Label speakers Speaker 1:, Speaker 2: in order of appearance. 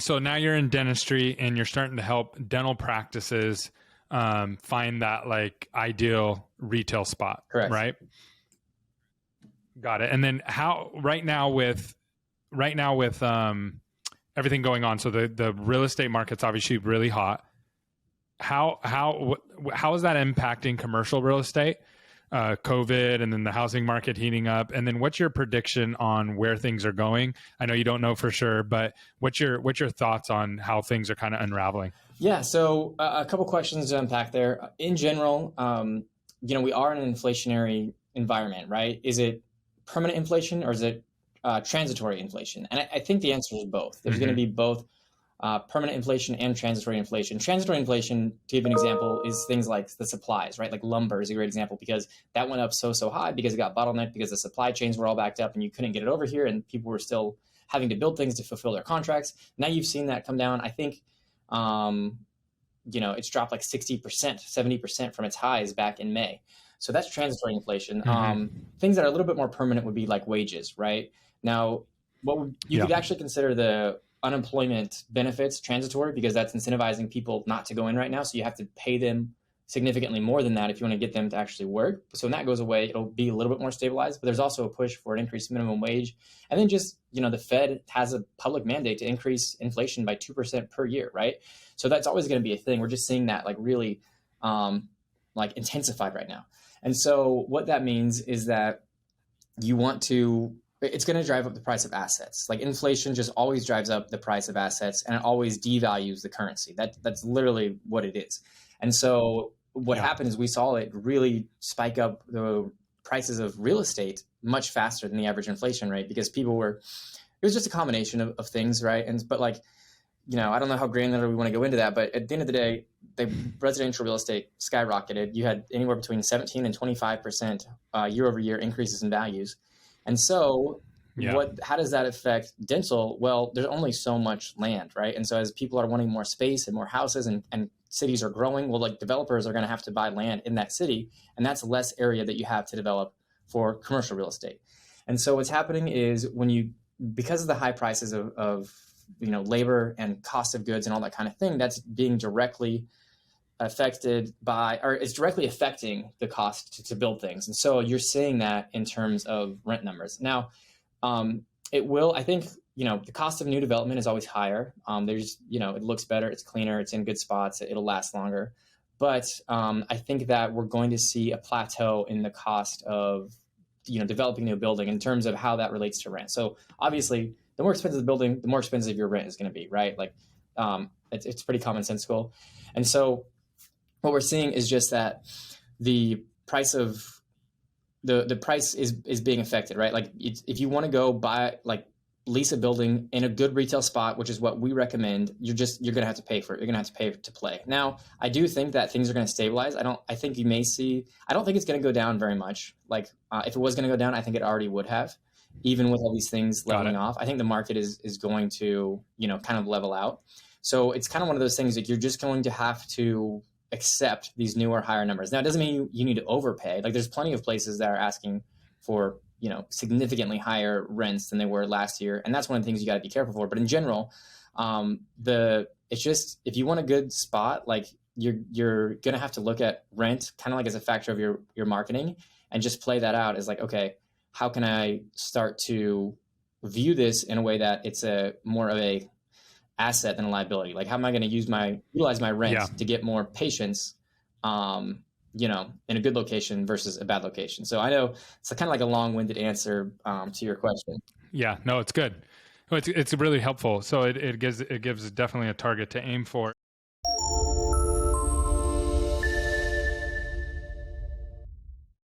Speaker 1: So now you're in dentistry and you're starting to help dental practices find that like ideal retail spot,
Speaker 2: Correct.
Speaker 1: right? Got it. And then how right now with everything going on, so the real estate market's obviously really hot. How is that impacting commercial real estate? COVID and then the housing market heating up. And then what's your prediction on where things are going? I know you don't know for sure, but what's your thoughts on how things are kind of unraveling?
Speaker 2: Yeah, so a couple questions to unpack there. In general, we are in an inflationary environment, right? Is it permanent inflation or is it transitory inflation? And I think the answer is both. There's going to be both permanent inflation and transitory inflation. Transitory inflation, to give an example, is things like the supplies, right? Like lumber is a great example because that went up so high because it got bottlenecked because the supply chains were all backed up and you couldn't get it over here and people were still having to build things to fulfill their contracts. Now you've seen that come down. I think, it's dropped like 60%, 70% from its highs back in May. So that's transitory inflation. Things that are a little bit more permanent would be like wages, right? Now, you could actually consider the unemployment benefits transitory because that's incentivizing people not to go in right now. So you have to pay them significantly more than that if you want to get them to actually work. So when that goes away, it'll be a little bit more stabilized, but there's also a push for an increased minimum wage. And then just, the Fed has a public mandate to increase inflation by 2% per year, right? So that's always going to be a thing. We're just seeing that like really intensified right now. And so what that means is that it's going to drive up the price of assets. Like inflation just always drives up the price of assets and it always devalues the currency. That's literally what it is. And so what happened is we saw it really spike up the prices of real estate much faster than the average inflation rate because it was just a combination of things, right? But I don't know how granular we want to go into that, but at the end of the day, the residential real estate skyrocketed. You had anywhere between 17 and 25% year over year increases in values. And so how does that affect dental? Well, there's only so much land, right? And so as people are wanting more space and more houses and cities are growing, well, like developers are going to have to buy land in that city. And that's less area that you have to develop for commercial real estate. And so what's happening is because of the high prices of labor and cost of goods and all that kind of thing, that's being directly affected by, or it's directly affecting the cost to build things. And so you're seeing that in terms of rent numbers. Now, I think, the cost of new development is always higher. It looks better, it's cleaner, it's in good spots, it'll last longer. But I think that we're going to see a plateau in the cost of, developing a new building in terms of how that relates to rent. So obviously, the more expensive the building, the more expensive your rent is going to be, right? Like, it's pretty commonsensical. And so what we're seeing is just that the price of the price is being affected, right? Like if you want to go lease a building in a good retail spot, which is what we recommend, you're going to have to pay for it. You're going to have to pay to play. Now, I do think that things are going to stabilize. I don't think it's going to go down very much. Like if it was going to go down, I think it already would have, even with all these things leveling off. I think the market is going to, kind of level out. So it's kind of one of those things that you're just going to have to accept these newer, higher numbers. Now, it doesn't mean you need to overpay. Like there's plenty of places that are asking for, significantly higher rents than they were last year. And that's one of the things you got to be careful for. But in general, it's just, if you want a good spot, like you're going to have to look at rent kind of like as a factor of your marketing and just play that out as like, okay, how can I start to view this in a way that it's more of a asset than a liability? Like, how am I going to utilize my rent to get more patients, in a good location versus a bad location? So I know it's kind of like a long-winded answer to your question.
Speaker 1: Yeah, no, it's good. It's really helpful. So it gives definitely a target to aim for.